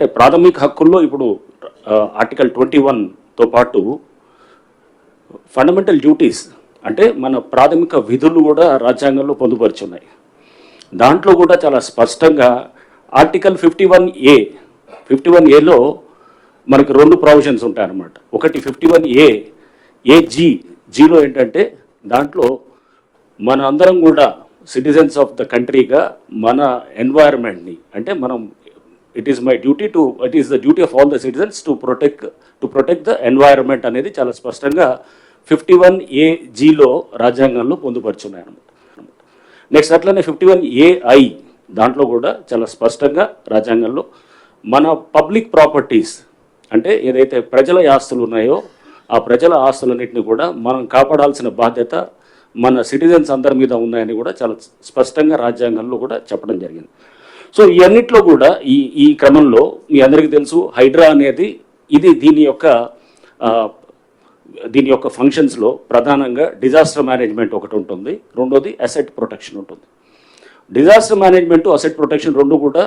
అంటే ప్రాథమిక హక్కుల్లో ఇప్పుడు ఆర్టికల్ 21తో పాటు ఫండమెంటల్ డ్యూటీస్ అంటే మన ప్రాథమిక విధులు కూడా రాజ్యాంగంలో పొందుపరుచున్నాయి. దాంట్లో కూడా చాలా స్పష్టంగా ఆర్టికల్ 51A మనకు రెండు ప్రొవిజన్స్ ఉంటాయన్నమాట. ఒకటి 51A జీలో ఏంటంటే దాంట్లో మన అందరం కూడా సిటిజన్స్ ఆఫ్ ద కంట్రీగా మన ఎన్వైరన్మెంట్ని అంటే మనం it is the duty of all the citizens to protect the environment అనేది చాలా స్పష్టంగా 51AGలో రాజ్యాంగంలో పొందుపరుచున్నాయి అన్నమాట. నెక్స్ట్ అట్లనే 51AI దాంట్లో కూడా చాలా స్పష్టంగా రాజ్యాంగంలో మన పబ్లిక్ ప్రాపర్టీస్ అంటే ఏదైతే ప్రజల ఆస్తులు ఉన్నాయో ఆ ప్రజల ఆస్తులన్నింటినీ కూడా మనం కాపాడాల్సిన బాధ్యత మన సిటిజన్స్ అందరి మీద ఉన్నాయని కూడా చాలా స్పష్టంగా రాజ్యాంగంలో కూడా చెప్పడం జరిగింది. సో ఈ అన్నిట్లో కూడా ఈ క్రమంలో మీ అందరికీ తెలుసు హైడ్రా అనేది ఇది దీని యొక్క ఫంక్షన్స్లో ప్రధానంగా డిజాస్టర్ మేనేజ్మెంట్ ఒకటి ఉంటుంది, రెండోది అసెట్ ప్రొటెక్షన్ ఉంటుంది. డిజాస్టర్ మేనేజ్మెంట్ అసెట్ ప్రొటెక్షన్ రెండు కూడా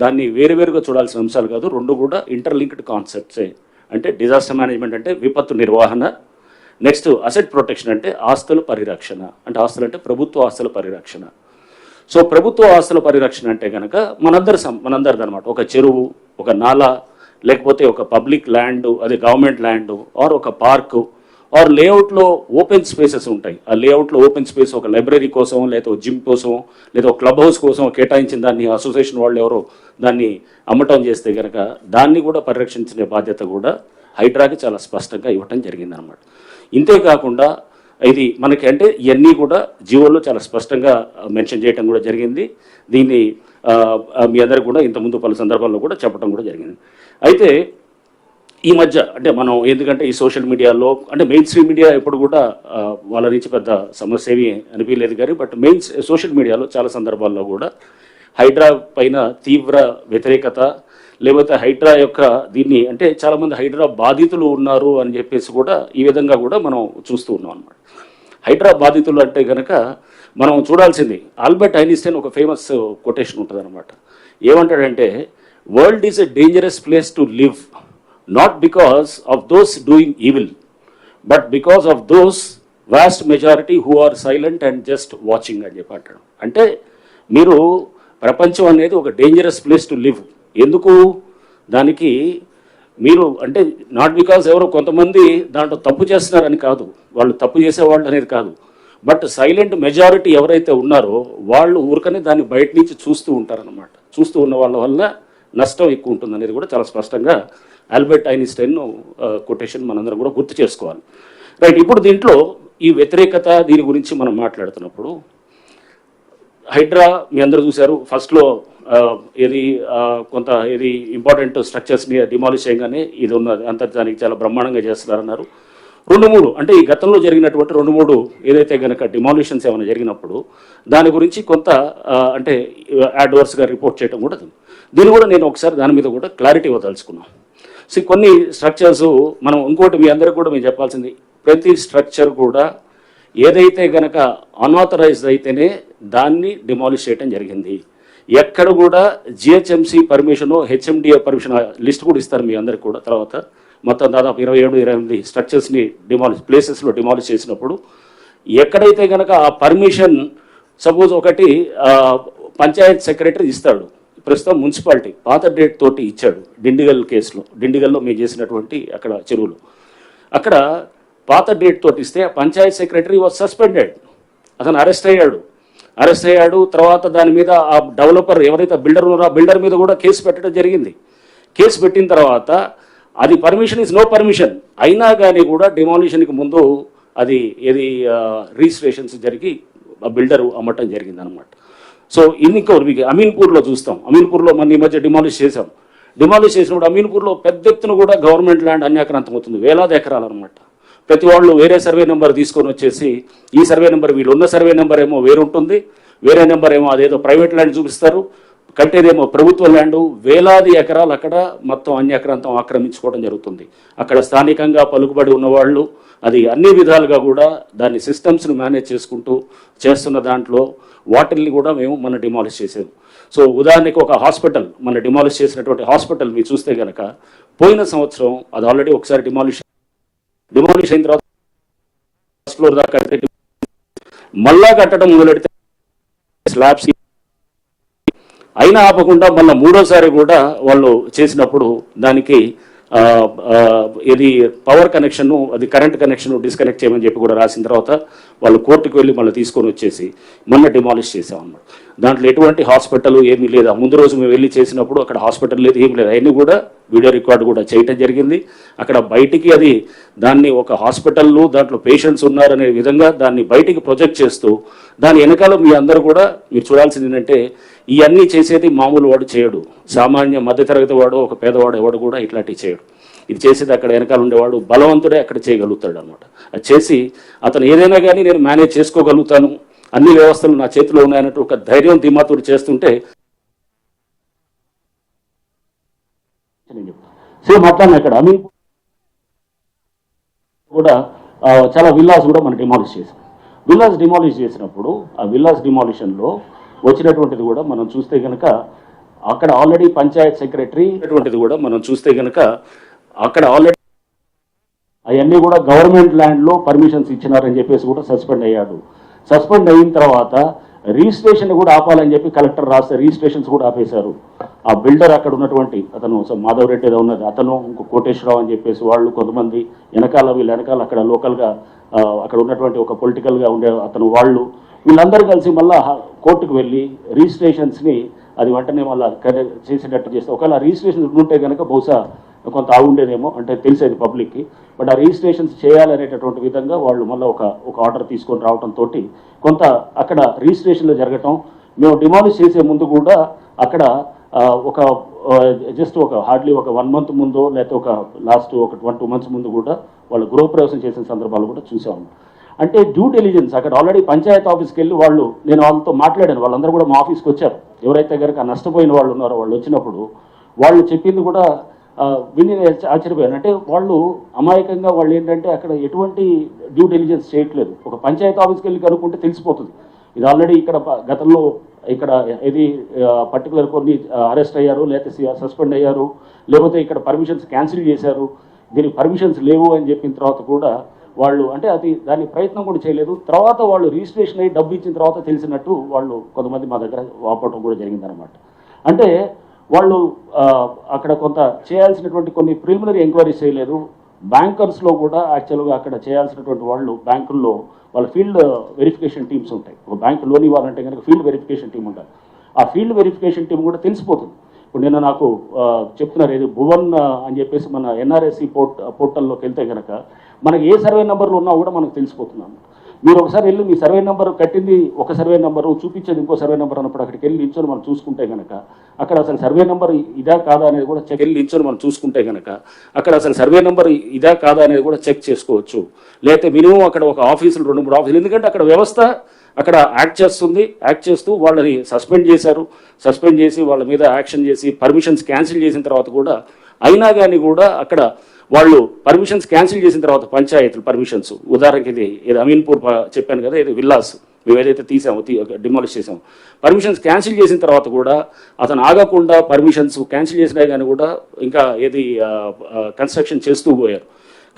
దాన్ని వేరువేరుగా చూడాల్సిన అంశాలు కాదు, రెండు కూడా ఇంటర్లింక్డ్ కాన్సెప్ట్సే. అంటే డిజాస్టర్ మేనేజ్మెంట్ అంటే విపత్తు నిర్వహణ, నెక్స్ట్ అసెట్ ప్రొటెక్షన్ అంటే ఆస్తుల పరిరక్షణ. అంటే ఆస్తులు అంటే ప్రభుత్వ ఆస్తుల పరిరక్షణ. సో ప్రభుత్వ ఆస్తుల పరిరక్షణ అంటే కనుక మనందరిది అనమాట. ఒక చెరువు, ఒక నాలా, లేకపోతే ఒక పబ్లిక్ ల్యాండ్, అది గవర్నమెంట్ ల్యాండ్, ఆర్ ఒక పార్కు, ఆర్ లేఅవుట్లో ఓపెన్ స్పేసెస్ ఉంటాయి. ఆ లేఅవుట్లో ఓపెన్ స్పేస్ ఒక లైబ్రరీ కోసం, లేదా జిమ్ కోసం, లేదా క్లబ్ హౌస్ కోసం కేటాయించిన దాన్ని అసోసియేషన్ వాళ్ళు ఎవరో దాన్ని అమ్మటం చేస్తే కనుక దాన్ని కూడా పరిరక్షించే బాధ్యత కూడా హైడ్రాకి చాలా స్పష్టంగా ఇవ్వటం జరిగిందనమాట. ఇంతేకాకుండా ఇది మనకి అంటే ఇవన్నీ కూడా జీవోలో చాలా స్పష్టంగా మెన్షన్ చేయడం కూడా జరిగింది. దీన్ని మీ అందరికి కూడా ఇంతకుముందు పలు సందర్భాల్లో కూడా చెప్పడం కూడా జరిగింది. అయితే ఈ మధ్య అంటే మనం ఎందుకంటే ఈ సోషల్ మీడియాలో అంటే మెయిన్ స్ట్రీమ్ మీడియా ఎప్పుడు కూడా వాళ్ళ నుంచి పెద్ద సమస్య ఏమీ అనిపించలేదు కానీ బట్ సోషల్ మీడియాలో చాలా సందర్భాల్లో కూడా హైడ్రా పైన తీవ్ర వ్యతిరేకత, లేకపోతే హైడ్రా యొక్క దీన్ని అంటే చాలామంది హైడ్రా బాధితులు ఉన్నారు అని చెప్పేసి కూడా ఈ విధంగా కూడా మనం చూస్తూ ఉన్నాం అన్నమాట. హైడ్రా బాధితులు అంటే కనుక మనం చూడాల్సింది ఆల్బర్ట్ ఐన్స్టైన్ ఒక ఫేమస్ కొటేషన్ ఉంటుంది అనమాట. ఏమంటాడంటే world is a dangerous place to live not because of those doing evil but because of those vast majority who are silent and just watching అని చెప్పి అంటాడు. అంటే మీరు ప్రపంచం అనేది ఒక డేంజరస్ ప్లేస్ టు లివ్. ఎందుకు దానికి మీరు అంటే నాట్ బికాస్ ఎవరో కొంతమంది దాంట్లో తప్పు చేస్తున్నారని కాదు, వాళ్ళు తప్పు చేసేవాళ్ళు అనేది కాదు, బట్ సైలెంట్ మెజారిటీ ఎవరైతే ఉన్నారో వాళ్ళు ఊరికనే దాన్ని బయట నుంచి చూస్తూ ఉంటారనమాట. చూస్తూ ఉన్న వాళ్ళ వల్ల నష్టం ఎక్కువ ఉంటుంది అనేది కూడా చాలా స్పష్టంగా ఆల్బర్ట్ ఐన్స్టైన్ కొటేషన్ మనందరం కూడా గుర్తు చేసుకోవాలి. రైట్, ఇప్పుడు దీంట్లో ఈ వ్యతిరేకత దీని గురించి మనం మాట్లాడుతున్నప్పుడు హైడ్రా మీ అందరూ చూశారు ఫస్ట్లో కొంత ఇంపార్టెంట్ స్ట్రక్చర్స్ని డిమాలిష్ చేయగానే ఇది ఉన్నది అంతర్జానికి చాలా బ్రహ్మాండంగా చేస్తున్నారన్నారు. 2-3 అంటే ఈ గతంలో జరిగినటువంటి 2-3 ఏదైతే కనుక డిమాలిషన్స్ ఏమైనా జరిగినప్పుడు దాని గురించి కొంత అంటే అడ్వర్స్గా రిపోర్ట్ చేయడం కూడా దీన్ని కూడా నేను ఒకసారి దాని మీద కూడా క్లారిటీ ఇవ్వదలుచుకున్నాను. కొన్ని స్ట్రక్చర్స్ మనం ఇంకోటి మీ అందరికీ కూడా మేము చెప్పాల్సింది, ప్రతి స్ట్రక్చర్ కూడా ఏదైతే కనుక అన్ఆథరైజ్డ్ అయితేనే దాన్ని డిమాలిష్ చేయడం జరిగింది. ఎక్కడ కూడా GHMC permission, HMDA permission list కూడా ఇస్తారు మీ అందరికి కూడా. తర్వాత మొత్తం దాదాపు 27-28 స్ట్రక్చర్స్ని ప్లేసెస్లో డిమాలిష్ చేసినప్పుడు ఎక్కడైతే కనుక ఆ పర్మిషన్ సపోజ్ ఒకటి పంచాయత్ సెక్రటరీ ఇస్తాడు, ప్రస్తుతం మున్సిపాలిటీ పాత డేట్ తోటి ఇచ్చాడు. డిండిగల్ కేసులో, డిండిగల్లో మేము చేసినటువంటి అక్కడ చెరువులు అక్కడ పాత డేట్ తోటి ఇస్తే పంచాయత్ సెక్రటరీ వాజ్ సస్పెండెడ్, అతను అరెస్ట్ అయ్యాడు. తర్వాత దాని మీద ఆ డెవలపర్ ఎవరైతే బిల్డర్ ఉన్నారో ఆ బిల్డర్ మీద కూడా కేసు పెట్టడం జరిగింది. కేసు పెట్టిన తర్వాత అది పర్మిషన్ ఇస్ నో పర్మిషన్ అయినా కానీ కూడా డిమాలిషన్కి ముందు అది రిజిస్ట్రేషన్స్ జరిగి ఆ బిల్డరు అమ్మటం జరిగింది అనమాట. సో మీకు అమీన్పూర్లో చూస్తాం, అమీన్పూర్లో మన ఈ మధ్య డిమాలిష్ చేసినప్పుడు అమీన్పూర్లో పెద్ద ఎత్తున కూడా గవర్నమెంట్ ల్యాండ్ అన్యాక్రాంతం అవుతుంది, వేలాది ఎకరాలు అనమాట. ప్రతి వాళ్ళు వేరే సర్వే నెంబర్ తీసుకొని వచ్చేసి ఈ సర్వే నెంబర్ వీళ్ళు ఉన్న సర్వే నెంబర్ ఏమో వేరుంటుంది, వేరే నెంబర్ ఏమో అదేదో ప్రైవేట్ ల్యాండ్ చూపిస్తారు, కట్టేదేమో ప్రభుత్వ ల్యాండ్. వేలాది ఎకరాలు అక్కడ మొత్తం అన్యాక్రాంతం ఆక్రమించుకోవడం జరుగుతుంది. అక్కడ స్థానికంగా పలుకుబడి ఉన్నవాళ్ళు అది అన్ని విధాలుగా కూడా దాన్ని సిస్టమ్స్ను మేనేజ్ చేసుకుంటూ చేస్తున్న దాంట్లో వాటిల్ని కూడా మేము డిమాలిష్ చేసాము. సో ఉదాహరణకి ఒక హాస్పిటల్, మన డిమాలిష్ చేసినటువంటి హాస్పిటల్ మీరు చూస్తే కనుక పోయిన సంవత్సరం అది ఆల్రెడీ ఒకసారి డిమాలిష్ అయిన తర్వాత ఫ్లోర్ దాకా మళ్ళా కట్టడం మొదలెడితే స్లాబ్స్ అయినా ఆపకుండా మళ్ళీ మూడోసారి కూడా వాళ్ళు చేసినప్పుడు దానికి ఇది పవర్ కనెక్షన్, అది కరెంట్ కనెక్షన్ డిస్కనెక్ట్ చేయమని చెప్పి కూడా రాసిన తర్వాత వాళ్ళు కోర్టుకు వెళ్ళి మళ్ళీ తీసుకొని వచ్చేసి మొన్న డిమాలిష్ చేసామన్నమాట. దాంట్లో ఎటువంటి హాస్పిటల్ ఏమీ లేదు. ముందు రోజు మేము వెళ్ళి చేసినప్పుడు అక్కడ హాస్పిటల్ లేదు, ఏమీ లేదు. అవన్నీ కూడా వీడియో రికార్డు కూడా చేయటం జరిగింది. అక్కడ బయటికి అది దాన్ని ఒక హాస్పిటల్లో దాంట్లో పేషెంట్స్ ఉన్నారనే విధంగా దాన్ని బయటికి ప్రొజెక్ట్ చేస్తూ దాని వెనకాల మీ అందరూ కూడా మీరు చూడాల్సింది ఏంటంటే ఇవన్నీ చేసేది మామూలు వాడు చేయడు, సామాన్య మధ్యతరగతి వాడు, ఒక పేదవాడు ఎవడు కూడా ఇట్లాంటివి చేయడు. ఇది చేసేది అక్కడ వెనకాల ఉండేవాడు బలవంతుడే అక్కడ చేయగలుగుతాడు అనమాట. అది చేసి అతను ఏదైనా కానీ నేను మేనేజ్ చేసుకోగలుగుతాను, అన్ని వ్యవస్థలు నా చేతిలో ఉన్నాయన్నట్టు ఒక ధైర్యం ధీమాతుడు చేస్తుంటే సేమ్ అట్లానే అక్కడ అమీన్ కూడా చాలా విల్లాస్ కూడా మనం డిమాలిష్ చేసాం. విల్లాస్ డిమాలిష్ చేసినప్పుడు ఆ విల్లాస్ డిమాలిషన్లో వచ్చినటువంటిది కూడా మనం చూస్తే కనుక అక్కడ ఆల్రెడీ పంచాయత్ సెక్రటరీ అటువంటిది కూడా మనం చూస్తే కనుక అక్కడ ఆల్రెడీ అవన్నీ కూడా గవర్నమెంట్ ల్యాండ్లో పర్మిషన్స్ ఇచ్చినారని చెప్పేసి కూడా సస్పెండ్ అయ్యాడు. సస్పెండ్ అయిన తర్వాత రిజిస్ట్రేషన్ కూడా ఆపాలని చెప్పి కలెక్టర్ రాస్తే రిజిస్ట్రేషన్స్ కూడా ఆపేశారు. ఆ బిల్డర్ అక్కడ ఉన్నటువంటి అతను మాధవ్ రెడ్డి ఏదో ఉన్నది, అతను ఇంకో కోటేశ్వరరావు అని చెప్పేసి వాళ్ళు కొంతమంది వీళ్ళ వెనకాల అక్కడ లోకల్గా అక్కడ ఉన్నటువంటి ఒక పొలిటికల్గా ఉండే అతను వాళ్ళు వీళ్ళందరూ కలిసి మళ్ళీ కోర్టుకు వెళ్ళి రిజిస్ట్రేషన్స్ని అది వెంటనే మళ్ళీ చేసేటట్టు చేస్తే ఒకవేళ రిజిస్ట్రేషన్ ఉంటే కనుక బహుశా కొంత ఆగుండేదేమో, అంటే తెలిసేది పబ్లిక్కి. బట్ ఆ రిజిస్ట్రేషన్స్ చేయాలనేటటువంటి విధంగా వాళ్ళు మళ్ళీ ఒక ఆర్డర్ తీసుకొని రావడంతో కొంత అక్కడ రిజిస్ట్రేషన్లో జరగటం. మేము డిమాలిష్ చేసే ముందు కూడా అక్కడ ఒక జస్ట్ హార్డ్లీ ఒక 1 month ముందో లేకపోతే ఒక లాస్ట్ ఒక 1-2 months ముందు కూడా వాళ్ళు గృహప్రవేశం చేసిన సందర్భాలు కూడా చూసాము. అంటే డ్యూ డెలిజెన్స్ అక్కడ ఆల్రెడీ పంచాయత్ ఆఫీస్కి వెళ్ళి నేను వాళ్ళతో మాట్లాడాను, వాళ్ళందరూ కూడా మా ఆఫీస్కి వచ్చారు. ఎవరైతే కనుక నష్టపోయిన వాళ్ళు ఉన్నారో వాళ్ళు వచ్చినప్పుడు వాళ్ళు చెప్పింది కూడా విని ఆశ్చర్యపోయాను. అంటే వాళ్ళు అమాయకంగా వాళ్ళు ఏంటంటే అక్కడ ఎటువంటి డ్యూ డెలిజెన్స్ చేయట్లేదు. ఒక పంచాయత్ ఆఫీస్కి వెళ్ళి కనుక్కుంటే తెలిసిపోతుంది. ఇది ఆల్రెడీ ఇక్కడ గతంలో ఇక్కడ ఇది పర్టికులర్ కొన్ని అరెస్ట్ అయ్యారు, లేకపోతే సస్పెండ్ అయ్యారు, లేకపోతే ఇక్కడ పర్మిషన్స్ క్యాన్సిల్ చేశారు, దీనికి పర్మిషన్స్ లేవు అని చెప్పిన తర్వాత కూడా వాళ్ళు అంటే దాని ప్రయత్నం కూడా చేయలేదు. తర్వాత వాళ్ళు రిజిస్ట్రేషన్ అయ్యి డబ్బు ఇచ్చిన తర్వాత తెలిసినట్టు వాళ్ళు కొంతమంది మా దగ్గర వాపడం కూడా జరిగిందనమాట. అంటే వాళ్ళు అక్కడ కొంత చేయాల్సినటువంటి కొన్ని ప్రిలిమినరీ ఎంక్వైరీస్ చేయలేదు. బ్యాంకర్స్లో కూడా యాక్చువల్గా అక్కడ చేయాల్సినటువంటి వాళ్ళు బ్యాంకుల్లో వాళ్ళ ఫీల్డ్ వెరిఫికేషన్ టీమ్స్ ఉంటాయి. ఒక బ్యాంకు లోన్ ఇవ్వాలంటే కనుక ఫీల్డ్ వెరిఫికేషన్ టీం ఉంటుంది. ఆ ఫీల్డ్ వెరిఫికేషన్ టీం కూడా తెలిసిపోతుంది. ఇప్పుడు నిన్న నాకు చెప్తున్నారు ఏది భువన్ అని చెప్పేసి మన ఎన్ఆర్ఎస్సి పోర్టల్లోకి వెళ్తే కనుక మనకి ఏ సర్వే నెంబర్లు ఉన్నా కూడా మనకు తెలిసిపోతున్నాం. మీరు ఒకసారి వెళ్ళి మీ సర్వే నెంబర్ కట్టింది ఒక సర్వే నెంబరు, చూపించేది ఇంకో సర్వే నెంబర్ అన్నప్పుడు అక్కడికి వెళ్ళి నిల్చొని మనం చూసుకుంటే కనుక అక్కడ అసలు సర్వే నెంబర్ ఇదా కాదా అనేది కూడా వెళ్ళి నిల్చొని మనం చూసుకుంటే కనుక అక్కడ అసలు సర్వే నెంబర్ ఇదా కాదా అనేది కూడా చెక్ చేసుకోవచ్చు. లేకపోతే మినిమం అక్కడ ఒక ఆఫీసులు 2-3 ఆఫీసులు, ఎందుకంటే అక్కడ వ్యవస్థ అక్కడ యాక్ట్ చేస్తూ వాళ్ళని సస్పెండ్ చేసి వాళ్ళ మీద యాక్షన్ చేసి పర్మిషన్స్ క్యాన్సిల్ చేసిన తర్వాత కూడా అయినా కానీ కూడా అక్కడ వాళ్ళు పర్మిషన్స్ క్యాన్సిల్ చేసిన తర్వాత పంచాయతీలు పర్మిషన్స్, ఉదాహరణకి ఇది అమీన్పూర్ చెప్పాను కదా, ఇది విల్లాస్ మేము ఏదైతే డిమాలిష్ చేసాము, పర్మిషన్స్ క్యాన్సిల్ చేసిన తర్వాత కూడా అతను ఆగకుండా పర్మిషన్స్ క్యాన్సిల్ చేసినా కానీ కూడా ఇంకా కన్స్ట్రక్షన్ చేస్తూ పోయారు.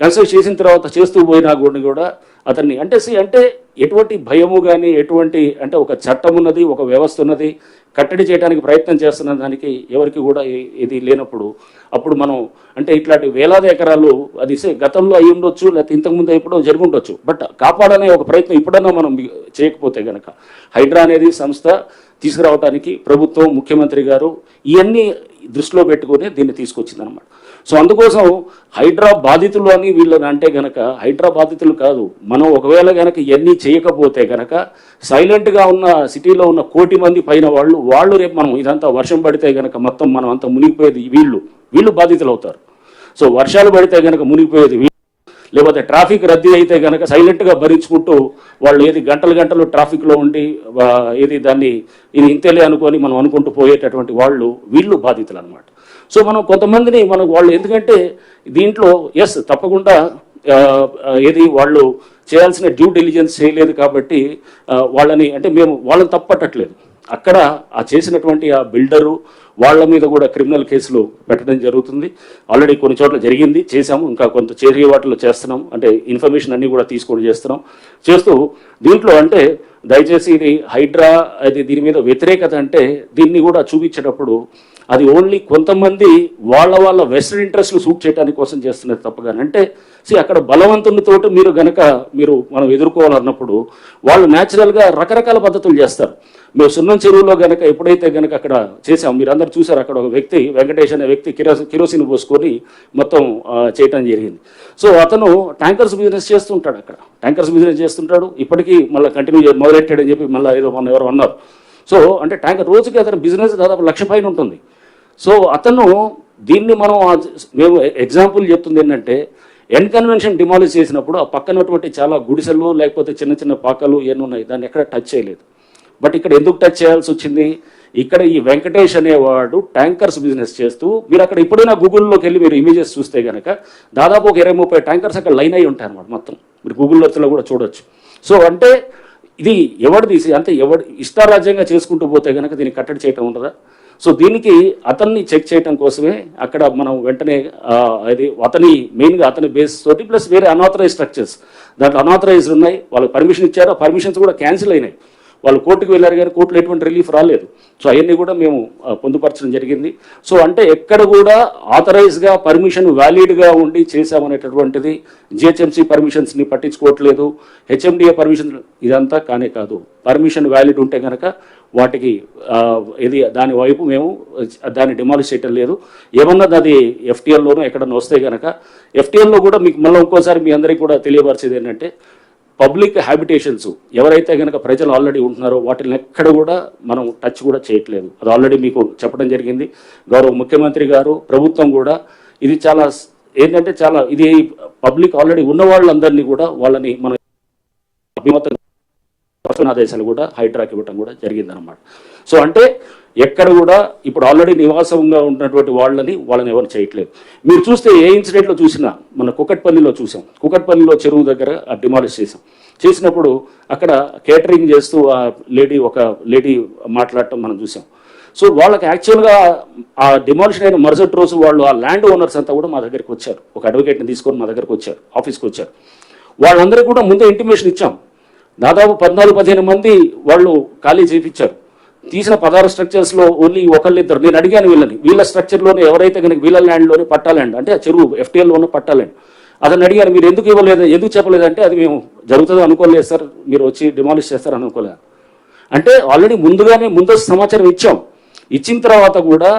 కన్స్ట్రక్ట్ చేసిన తర్వాత చేస్తూ పోయినా కూడా అతన్ని అంటే ఎటువంటి భయము కానీ ఎటువంటి అంటే ఒక చట్టం ఉన్నది, ఒక వ్యవస్థ ఉన్నది, కట్టడి చేయడానికి ప్రయత్నం చేస్తున్న దానికి ఎవరికి కూడా ఇది లేనప్పుడు అప్పుడు మనం అంటే ఇట్లాంటి వేలాది ఎకరాలు అది గతంలో అయి ఉండొచ్చు, లేకపోతే ఇంతకుముందు ఎప్పుడో జరుగుండొచ్చు, బట్ కాపాడనే ఒక ప్రయత్నం ఇప్పుడన్నా మనం చేయకపోతే కనుక హైడ్రా అనేది సంస్థ తీసుకురావడానికి ప్రభుత్వం ముఖ్యమంత్రి గారు ఇవన్నీ దృష్టిలో పెట్టుకుని దీన్ని తీసుకొచ్చిందనమాట. సో అందుకోసం హైడ్రా బాధితులు అని వీళ్ళని అంటే గనక హైడ్రా బాధితులు కాదు, మనం ఒకవేళ గనక ఇవన్నీ చేయకపోతే గనక సైలెంట్గా ఉన్న సిటీలో ఉన్న 1 కోటి మంది పైన వాళ్ళు రేపు మనం ఇదంతా వర్షం పడితే గనక మొత్తం మనం అంతా మునిగిపోయేది వీళ్ళు బాధితులు అవుతారు. సో వర్షాలు పడితే గనక మునిగిపోయేది వీళ్ళు, లేకపోతే ట్రాఫిక్ రద్దీ అయితే కనుక సైలెంట్గా భరించుకుంటూ వాళ్ళు ఏది గంటలు ట్రాఫిక్లో ఉండి ఇది ఇంతేలే అనుకొని మనం అనుకుంటూ పోయేటటువంటి వీళ్ళు బాధితులు అనమాట. సో మనం కొంతమందిని వాళ్ళు ఎందుకంటే దీంట్లో తప్పకుండా వాళ్ళు చేయాల్సిన డ్యూ డెలిజెన్స్ చేయలేదు కాబట్టి వాళ్ళని అంటే మేము వాళ్ళని తప్పట్టట్లేదు. అక్కడ ఆ చేసినటువంటి ఆ బిల్డరు వాళ్ళ మీద కూడా క్రిమినల్ కేసులు పెట్టడం జరుగుతుంది. ఆల్రెడీ కొన్ని చోట్ల జరిగింది, చేశాము, ఇంకా కొంత చేరిగే వాటిలో చేస్తున్నాం. అంటే ఇన్ఫర్మేషన్ అన్నీ కూడా తీసుకొని చేస్తూ దీంట్లో అంటే దయచేసి ఇది హైడ్రా అది దీని మీద వ్యతిరేకత అంటే దీన్ని కూడా చూపించేటప్పుడు అది ఓన్లీ కొంతమంది వాళ్ళ వెస్టర్న్ ఇంట్రెస్ట్లు సూట్ చేయడానికి కోసం చేస్తున్నది తప్పగానే. అంటే అక్కడ బలవంతునితోటి మీరు మనం ఎదుర్కోవాలన్నప్పుడు వాళ్ళు న్యాచురల్గా రకరకాల పద్ధతులు చేస్తారు. మేము సున్నం చెరువులో ఎప్పుడైతే అక్కడ చేసాం, మీరు అందరు చూసారు, అక్కడ ఒక వ్యక్తి వెంకటేష్ అనే వ్యక్తి కిరోసిన్ పోసుకొని మొత్తం చేయటం జరిగింది. సో అతను ట్యాంకర్స్ బిజినెస్ చేస్తుంటాడు, అక్కడ ట్యాంకర్స్ బిజినెస్ చేస్తుంటాడు. ఇప్పటికీ మళ్ళీ కంటిన్యూ మొదలెట్టాడని చెప్పి మళ్ళీ ఏదో మన ఎవరు అన్నారు. సో అంటే ట్యాంకర్ రోజుకి అతని బిజినెస్ దాదాపు 1,00,000 పైన ఉంటుంది. సో అతను దీన్ని మేము ఎగ్జాంపుల్ చెప్తుంది ఏంటంటే, ఎన్ కన్వెన్షన్ డిమాలిష్ చేసినప్పుడు ఆ పక్కనటువంటి చాలా గుడిసెలు లేకపోతే చిన్న చిన్న పాకలు ఎన్ని ఉన్నాయి, దాన్ని ఎక్కడ టచ్ చేయలేదు. బట్ ఇక్కడ ఎందుకు టచ్ చేయాల్సి వచ్చింది? ఇక్కడ ఈ వెంకటేష్ అనేవాడు ట్యాంకర్స్ బిజినెస్ చేస్తూ, మీరు అక్కడ ఇప్పుడైనా గూగుల్లోకి వెళ్ళి మీరు ఇమేజెస్ చూస్తే కనుక దాదాపు ఒక 20-30 ట్యాంకర్స్ అక్కడ లైన్ అయి ఉంటాయి అన్నమాట. మొత్తం మీరు గూగుల్లో కూడా చూడొచ్చు. సో అంటే ఇది ఎవడు తీసి అంటే ఎవడు ఇష్టారాజ్యంగా చేసుకుంటూ పోతే కనుక దీన్ని కట్టడి చేయటం ఉండదా? సో దీనికి అతన్ని చెక్ చేయడం కోసమే అక్కడ మనం వెంటనే అది మెయిన్గా అతని బేస్ తోటి ప్లస్ వేరే అన్ఆథరైజ్ స్ట్రక్చర్స్ దాంట్లో అన్ఆథరైజ్డ్ ఉన్నాయి, వాళ్ళకి పర్మిషన్ ఇచ్చారు, ఆ పర్మిషన్స్ కూడా క్యాన్సిల్ అయినాయి. వాళ్ళు కోర్టుకు వెళ్ళారు కానీ కోర్టులో ఎటువంటి రిలీఫ్ రాలేదు. సో అవన్నీ కూడా మేము పొందుపరచడం జరిగింది. సో అంటే ఎక్కడ కూడా ఆథరైజ్గా పర్మిషన్ వ్యాలిడ్గా ఉండి చేశామనేటటువంటిది జిహెచ్ఎంసీ పర్మిషన్స్ని పట్టించుకోవట్లేదు, హెచ్ఎండిఏ పర్మిషన్ ఇదంతా కానే కాదు. పర్మిషన్ వ్యాలిడ్ ఉంటే కనుక వాటికి దాని వైపు మేము దాన్ని డిమాలిష్ చేయటం లేదు. ఏమన్నా అది ఎఫ్టీఎల్లోనూ ఎక్కడన్నా వస్తే కనుక ఎఫ్టీఎల్లో కూడా మీకు మళ్ళీ ఇంకోసారి మీ అందరికీ కూడా తెలియపరిచేది ఏంటంటే, పబ్లిక్ హ్యాబిటేషన్స్ ఎవరైతే కనుక ప్రజలు ఆల్రెడీ ఉంటున్నారో వాటిని ఎక్కడ కూడా మనం టచ్ కూడా చేయట్లేదు. అది ఆల్రెడీ మీకు చెప్పడం జరిగింది. గౌరవ ముఖ్యమంత్రి గారు, ప్రభుత్వం కూడా ఇది చాలా ఏంటంటే ఇది పబ్లిక్ ఆల్రెడీ ఉన్న వాళ్ళందరినీ కూడా వాళ్ళని మన అభిమతం ఆదేశాలు కూడా హైడ్రాకి ఇవ్వటం కూడా జరిగిందనమాట. సో అంటే ఎక్కడ కూడా ఇప్పుడు ఆల్రెడీ నివాసంగా ఉన్నటువంటి వాళ్ళని ఎవరు చేయట్లేదు. మీరు చూస్తే ఏ ఇన్సిడెంట్లో చూసినా, మన కుకట్పల్లిలో చూసాం, కుకట్పల్లిలో చెరువు దగ్గర డిమాలిష్ చేసినప్పుడు అక్కడ కేటరింగ్ చేస్తూ ఒక లేడీ మాట్లాడటం మనం చూసాం. సో వాళ్ళకి యాక్చువల్గా ఆ డిమాలిషన్ అయిన మరుసటి రోజు వాళ్ళు ఆ ల్యాండ్ ఓనర్స్ అంతా కూడా మా దగ్గరికి వచ్చారు, ఒక అడ్వకేట్ని తీసుకొని మా దగ్గరకు వచ్చారు, ఆఫీస్కి వచ్చారు. వాళ్ళందరికీ కూడా ముందే ఇంటిమేషన్ ఇచ్చాం. దాదాపు 14-15 మంది వాళ్ళు ఖాళీ చేయించారు. తీసిన 16 స్ట్రక్చర్స్లో ఓన్లీ ఒకళ్ళిద్దరు, నేను అడిగాను వీళ్ళ స్ట్రక్చర్లోనే ఎవరైతే కనుక వీళ్ళ ల్యాండ్లోనే పట్టా ల్యాండ్ అంటే ఆ చెరువు ఎఫ్టీఎల్లోనే పట్టా ల్యాండ్, అతను అడిగాను మీరు ఎందుకు ఇవ్వలేదు, ఎందుకు చెప్పలేదంటే అది మేము జరుగుతుందో అనుకోలేదు సార్, మీరు వచ్చి డిమాలిష్ చేస్తారు అనుకోలేదు. అంటే ఆల్రెడీ ముందస్తు సమాచారం ఇచ్చిన తర్వాత కూడా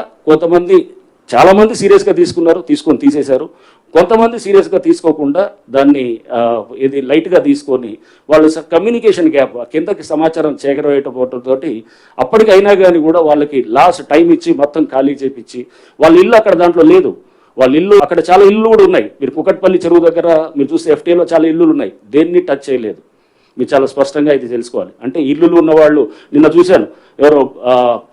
చాలామంది సీరియస్గా తీసుకొని తీసేశారు. కొంతమంది సీరియస్గా తీసుకోకుండా దాన్ని లైట్గా తీసుకొని వాళ్ళు కమ్యూనికేషన్ గ్యాప్ కిందకి సమాచారం చేకరవేయటంతో అప్పటికైనా కానీ కూడా వాళ్ళకి లాస్ట్ టైం ఇచ్చి మొత్తం ఖాళీ చేపించి వాళ్ళ ఇల్లు అక్కడ దాంట్లో లేదు. వాళ్ళ ఇల్లు అక్కడ చాలా ఇల్లు కూడా ఉన్నాయి. మీరు కుకట్పల్లి చెరువు దగ్గర మీరు చూస్తే ఎఫ్టీఏలో చాలా ఇల్లులు ఉన్నాయి, దేన్ని టచ్ చేయలేదు. మీరు చాలా స్పష్టంగా ఇది తెలుసుకోవాలి. అంటే ఇల్లులు ఉన్నవాళ్ళు నిన్న చూశాను, ఎవరో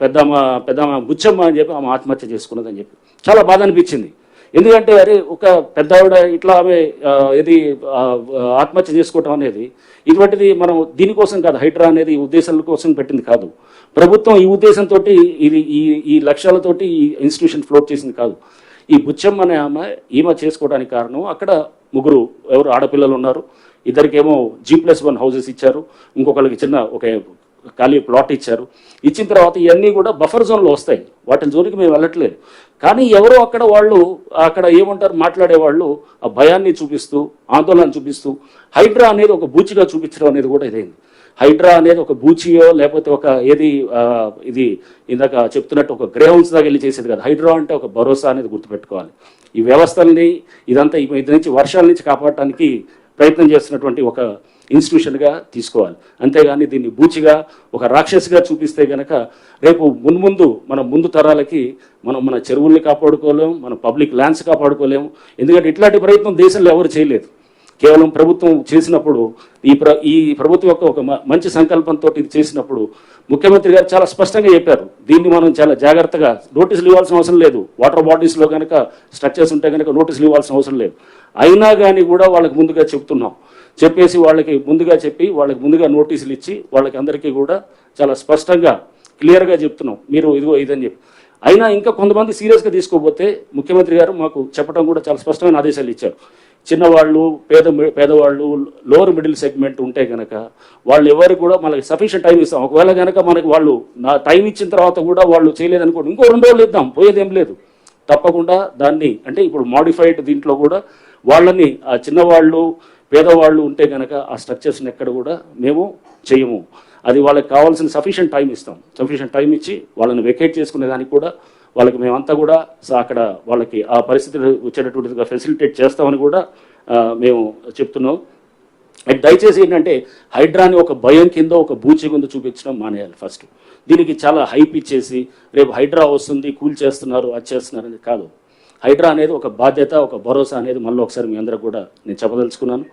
పెద్దమ్మ బుచ్చమ్మ అని చెప్పి ఆమె ఆత్మహత్య చేసుకున్నదని చెప్పి చాలా బాధ అనిపించింది. ఎందుకంటే అరే ఒక పెద్దవిడ ఇట్లా ఆమె ఆత్మహత్య చేసుకోవటం అనేది ఇటువంటిది మనం దీనికోసం కాదు, హైడ్రా అనేది ఉద్దేశాల కోసం పెట్టింది కాదు. ప్రభుత్వం ఈ ఉద్దేశంతో ఇది ఈ లక్ష్యాలతోటి ఈ ఇన్స్టిట్యూషన్ ఫ్లోట్ చేసింది కాదు. ఈ బుచ్చమ్మ అనే ఈమె చేసుకోవడానికి కారణం అక్కడ ముగ్గురు ఆడపిల్లలు ఉన్నారు, ఇద్దరికేమో G+1 హౌసెస్ ఇచ్చారు, ఇంకొకరికి ఒక ఖాళీ ప్లాట్ ఇచ్చారు. ఇచ్చిన తర్వాత ఇవన్నీ కూడా బఫర్ జోన్లో వస్తాయి, వాటి జోన్కి మేము వెళ్ళట్లేదు. కానీ ఎవరో అక్కడ ఏమంటారు మాట్లాడేవాళ్ళు ఆ భయాన్ని చూపిస్తూ ఆందోళన చూపిస్తూ హైడ్రా అనేది ఒక బూచిగా చూపించడం అనేది కూడా ఇదైంది. హైడ్రా అనేది ఒక బూచియో లేకపోతే ఇది ఇందాక చెప్తున్నట్టు ఒక గ్రే హౌన్స్ దాకా వెళ్ళి చేసేది కాదు. హైడ్రా అంటే ఒక భరోసా అనేది గుర్తుపెట్టుకోవాలి. ఈ వ్యవస్థల్ని ఇదంతా ఇది నుంచి వర్షాల నుంచి కాపాడటానికి ప్రయత్నం చేస్తున్నటువంటి ఒక ఇన్స్టిట్యూషన్గా తీసుకోవాలి. అంతేగాని దీన్ని బూచిగా ఒక రాక్షసిగా చూపిస్తే కనుక రేపు ముందు తరాలకి మన చెరువుల్ని కాపాడుకోలేము, మన పబ్లిక్ ల్యాండ్స్ కాపాడుకోలేము. ఎందుకంటే ఇట్లాంటి ప్రయత్నం దేశంలో ఎవరు చేయలేదు. కేవలం ప్రభుత్వం చేసినప్పుడు ఈ ప్రభుత్వం యొక్క ఒక మంచి సంకల్పంతో ఇది చేసినప్పుడు ముఖ్యమంత్రి గారు చాలా స్పష్టంగా చెప్పారు, దీన్ని మనం చాలా జాగ్రత్తగా నోటీసులు ఇవ్వాల్సిన అవసరం లేదు. వాటర్ బాడీస్లో కనుక స్ట్రక్చర్స్ ఉంటే కనుక నోటీసులు ఇవ్వాల్సిన అవసరం లేదు. అయినా కానీ కూడా వాళ్ళకి ముందుగా చెప్పేసి వాళ్ళకి ముందుగా నోటీసులు ఇచ్చి వాళ్ళకి అందరికీ కూడా చాలా స్పష్టంగా క్లియర్గా చెప్తున్నాం, మీరు ఇదిగో ఇదని చెప్పి. అయినా ఇంకా కొంతమంది సీరియస్గా తీసుకోకపోతే ముఖ్యమంత్రి గారు మాకు చెప్పడం కూడా చాలా స్పష్టమైన ఆదేశాలు ఇచ్చారు. చిన్నవాళ్ళు, పేదవాళ్ళు, లోవర్ మిడిల్ సెగ్మెంట్ ఉంటే కనుక వాళ్ళు ఎవరికి కూడా మనకి సఫిషియెంట్ టైం ఇస్తాం. ఒకవేళ కనుక మనకి వాళ్ళు నా టైం ఇచ్చిన తర్వాత కూడా వాళ్ళు చేయలేదనుకోండి, ఇంకో 2 రోజులు ఇద్దాం, పోయేదేం లేదు. తప్పకుండా దాన్ని అంటే ఇప్పుడు మాడిఫైడ్ దీంట్లో కూడా వాళ్ళని ఆ చిన్నవాళ్ళు, పేదవాళ్ళు ఉంటే కనుక ఆ స్ట్రక్చర్స్ని ఎక్కడ కూడా మేము చేయము. అది వాళ్ళకి కావాల్సిన సఫిషియెంట్ టైం ఇస్తాం. సఫిషియెంట్ టైం ఇచ్చి వాళ్ళని వెకేట్ చేసుకునే దానికి కూడా వాళ్ళకి మేమంతా కూడా అక్కడ వాళ్ళకి ఆ పరిస్థితులు వచ్చేటటువంటిగా ఫెసిలిటేట్ చేస్తామని కూడా మేము చెప్తున్నాం. అండ్ దయచేసి ఏంటంటే హైడ్రాని ఒక భయం కింద, ఒక బూచి కింద చూపించడం మానేయాలి. ఫస్ట్ దీనికి చాలా హైప్ ఇచ్చేసి రేపు హైడ్రా వస్తుంది, కూల్ చేస్తున్నారు, అది చేస్తున్నారు అనేది కాదు. హైడ్రా అనేది ఒక బాధ్యత, ఒక భరోసా అనేది మళ్ళీ ఒకసారి మీ అందరూ కూడా నేను చెప్పదలుచుకున్నాను.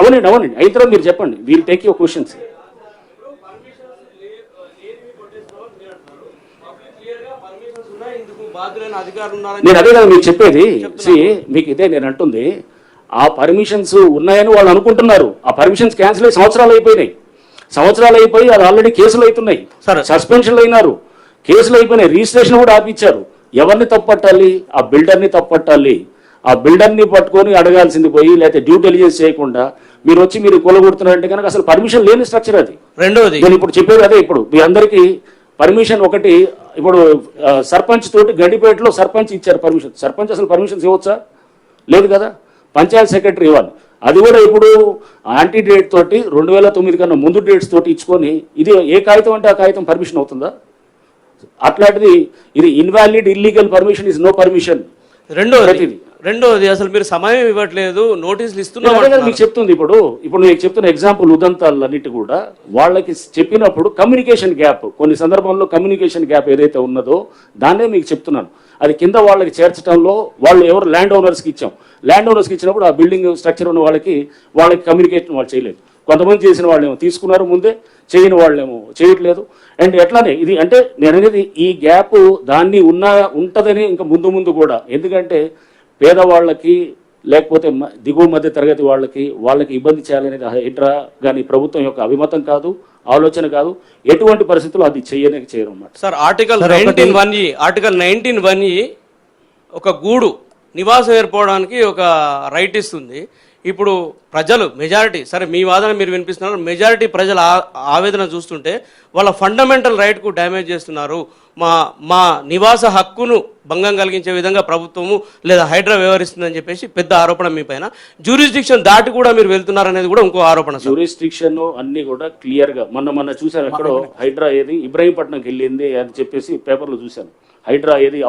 అవునండి అయిన తర్వాత మీరు చెప్పండి, వీల్ టేక్ యువర్ క్వశ్చన్స్. నేను అదే కదా మీకు చెప్పేది. మీకు ఇదే నేను అంటుంది, ఆ పర్మిషన్స్ ఉన్నాయని వాళ్ళు అనుకుంటున్నారు. ఆ పర్మిషన్స్ క్యాన్సిల్ అయ్యి సంవత్సరాలు అయిపోయి అది ఆల్రెడీ కేసులు అవుతున్నాయి, సస్పెన్షన్లు అయినారు, కేసులు అయిపోయినాయి, రిజిస్ట్రేషన్ కూడా ఆపించారు. ఎవరిని తప్పట్టాలి? ఆ బిల్డర్ని తప్పట్టాలి. ఆ బిల్డర్ని పట్టుకొని అడగాల్సింది పోయి, లేకపోతే డ్యూ డెలిజెన్స్ చేయకుండా మీరు వచ్చి మీరు కొలగొడుతున్నారంటే కనుక అసలు పర్మిషన్ లేని స్ట్రక్చర్ అది. రెండోది నేను ఇప్పుడు చెప్పేది అదే. ఇప్పుడు మీ అందరికీ పర్మిషన్ ఒకటి, ఇప్పుడు సర్పంచ్ తోటి గండిపేటలో సర్పంచ్ ఇచ్చారు పర్మిషన్. సర్పంచ్ అసలు పర్మిషన్స్ ఇవ్వచ్చా? లేదు కదా. పంచాయత్ సెక్రటరీ ఇవ్వాలి. అది కూడా ఇప్పుడు యాంటీ డేట్ తోటి 2009 కన్నా ముందు డేట్స్ తోటి ఇచ్చుకొని, ఇది ఏ కాగితం అంటే ఆ కాగితం పర్మిషన్ అవుతుందా? అట్లాంటిది ఇది invalid, illegal permission is no permission. రెండోది అసలు మీరు సమయం ఇవ్వట్లేదు, నోటీసులు ఇస్తున్నారు. మీకు చెప్తుంది ఇప్పుడు మీకు చెప్తున్న ఎగ్జాంపుల్ ఉదంతాలన్నిటి కూడా వాళ్ళకి చెప్పినప్పుడు కమ్యూనికేషన్ గ్యాప్, కొన్ని సందర్భంలో కమ్యూనికేషన్ గ్యాప్ ఏదైతే ఉన్నదో దాన్నే మీకు చెప్తున్నాను. అది కింద వాళ్ళకి చేర్చడంలో వాళ్ళు ఎవరు ల్యాండ్ ఓనర్స్కి ఇచ్చాం. ల్యాండ్ ఓనర్స్కి ఇచ్చినప్పుడు ఆ బిల్డింగ్ స్ట్రక్చర్ ఉన్న వాళ్ళకి కమ్యూనికేషన్ వాళ్ళు చేయలేదు. కొంతమంది చేసిన వాళ్ళేమో తీసుకున్నారు ముందే, చేయని వాళ్ళేమో చేయట్లేదు. అండ్ ఎట్లానే ఇది అంటే నేను అనేది ఈ గ్యాప్ దాన్ని ఉంటుందని ఇంకా ముందు కూడా, ఎందుకంటే పేదవాళ్ళకి లేకపోతే దిగువ మధ్య తరగతి వాళ్ళకి ఇబ్బంది చేయాలనేది హైడ్రా కానీ ప్రభుత్వం యొక్క అభిమతం కాదు, ఆలోచన కాదు. ఎటువంటి పరిస్థితుల్లో అది చేయరు అన్నమాట. సార్ ఆర్టికల్ 19(1) ఒక గూడు నివాసం ఏర్పడడానికి ఒక రైట్ ఇస్తుంది. ఇప్పుడు ప్రజలు మెజారిటీ, సరే మీ వాదన మీరు వినిపిస్తున్నారు, మెజారిటీ ప్రజల ఆవేదన చూస్తుంటే వాళ్ళ ఫండమెంటల్ రైట్కు డ్యామేజ్ చేస్తున్నారు, మా నివాస హక్కును భంగం కలిగించే విధంగా ప్రభుత్వము లేదా హైడ్రా వ్యవహరిస్తుందని చెప్పేసి పెద్ద ఆరోపణ మీ పైన. జ్యూరిస్డిక్షన్ దాటి కూడా మీరు వెళ్తున్నారు అనేది కూడా ఇంకో ఆరోపణ. జ్యూరిస్డిక్షన్ అన్ని కూడా క్లియర్గా మొన్న చూశాను. ఎక్కడో హైడ్రా ఏది ఇబ్రహీంపట్నంకి వెళ్ళింది అని చెప్పేసి పేపర్లో చూశాను. హైడ్రా ఏది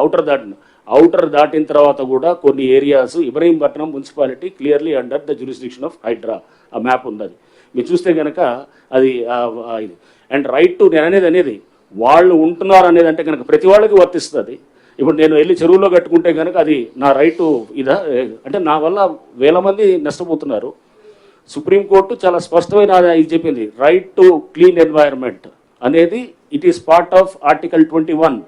ఔటర్ దాటిన తర్వాత కూడా కొన్ని areas Ibrahimpatnam municipality clearly under the jurisdiction of Hydraa. ఆ మ్యాప్ ఉంది, అది మీరు చూస్తే కనుక అది ఇది. అండ్ రైట్ టు నేను అనేది వాళ్ళు ఉంటున్నారు అనేది అంటే కనుక ప్రతి వాళ్ళకి వర్తిస్తుంది. ఇప్పుడు నేను వెళ్ళి చెరువులో కట్టుకుంటే కనుక అది నా రైటు ఇదా అంటే నా వల్ల వేల మంది నష్టపోతున్నారు. సుప్రీంకోర్టు చాలా స్పష్టమైన ఇది చెప్పింది, రైట్ టు క్లీన్ ఎన్వైరన్మెంట్ అనేది it is part of article 21.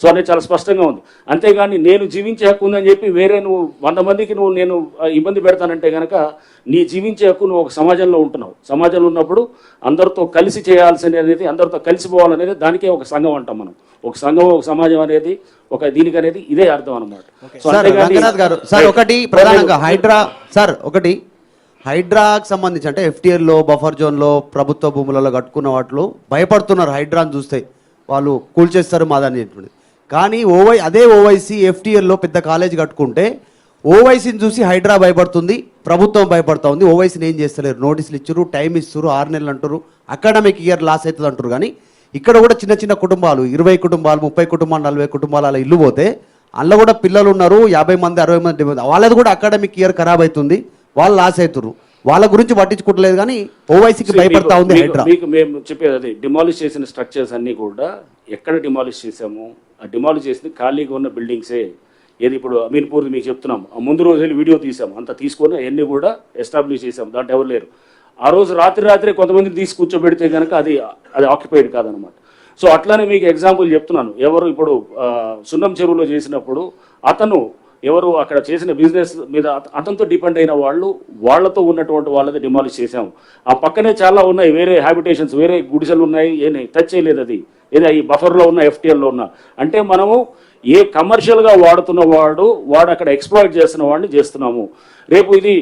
So అనేది చాలా స్పష్టంగా ఉంది. అంతేగాని నేను జీవించే హక్కు ఉందని చెప్పి వేరే నువ్వు 100 మందికి నేను ఇబ్బంది పెడతానంటే కనుక నీ జీవించే హక్కు నువ్వు ఒక సమాజంలో ఉంటున్నావు. సమాజంలో ఉన్నప్పుడు అందరితో కలిసి చేయాల్సినది, అందరితో కలిసిపోవాలనేది దానికే ఒక సంఘం అంటాం మనం. ఒక సంఘం, ఒక సమాజం అనేది ఒక దీనికి అనేది ఇదే అర్థం అనమాట. ఒకటి ప్రధానంగా హైడ్రాకి సంబంధించి అంటే FTL బఫర్ జోన్లో ప్రభుత్వ భూములలో కట్టుకున్న వాటిలో భయపడుతున్నారు. హైడ్రాని చూస్తే వాళ్ళు కూల్చేస్తారు మాదాన్ని. కానీ అదే ఓవైసీ FTLలో పెద్ద కాలేజ్ కట్టుకుంటే ఓవైసీని చూసి హైడ్రా భయపడుతుంది, ప్రభుత్వం భయపడతా ఉంది. ఓవైసీని ఏం చేస్తలేరు, నోటీసులు ఇచ్చారు, టైం ఇస్తారు, 6 నెలలు అంటారు, అకాడమిక్ ఇయర్ లాస్ అవుతుంది అంటారు. కానీ ఇక్కడ కూడా చిన్న కుటుంబాలు, 20 కుటుంబాలు, 30 కుటుంబాలు, 40 కుటుంబాలు అలా ఇల్లు పోతే అందులో కూడా పిల్లలు ఉన్నారు, 50 మంది, 60 మంది, 70 మంది, వాళ్ళది కూడా అకాడమిక్ ఇయర్ ఖరాబ్ అవుతుంది, వాళ్ళు లాస్ అవుతారు. వాళ్ళ గురించి పట్టించుకోవట్లేదు. కానీ ఓవైసీకి భయపడతా ఉంది హైడ్రా. మీకు మేము చెప్పేది అదే, డిమాలిష్ చేసిన స్ట్రక్చర్స్ అన్నీ కూడా ఎక్కడ డిమాలిష్ చేసాము, ఆ డిమాలిష్ చేసింది ఖాళీగా ఉన్న బిల్డింగ్సే. ఏది ఇప్పుడు అమీన్పూర్ మీకు చెప్తున్నాం, ముందు రోజు వెళ్ళి వీడియో తీసాం, అంతా తీసుకొని అవన్నీ కూడా ఎస్టాబ్లిష్ చేసాం, దాంట్లో ఎవరు లేరు. ఆ రోజు రాత్రి కొంతమందిని తీసి కూర్చోబెడితే కనుక అది ఆక్యుపైడ్ కాదనమాట. సో అట్లానే మీకు ఎగ్జాంపుల్ చెప్తున్నాను. ఎవరు ఇప్పుడు సున్నం చెరువులో చేసినప్పుడు అతను ఎవరు అక్కడ చేసిన బిజినెస్ మీద అతనితో డిపెండ్ అయిన వాళ్ళు, వాళ్ళతో ఉన్నటువంటి వాళ్ళది డిమాలిష్ చేసాం. ఆ పక్కనే చాలా ఉన్నాయి వేరే హ్యాబిటేషన్స్, వేరే గుడిసెలు ఉన్నాయి, ఏమి టచ్ చేయలేదు. అది ఏదో ఈ బఫర్లో ఉన్న FTL లో ఉన్న అంటే మనము ఏ కమర్షియల్గా వాడుతున్న వాడు అక్కడ ఎక్స్ప్లాయిట్ చేస్తున్న వాడిని చేస్తున్నాము. రేపు ఇది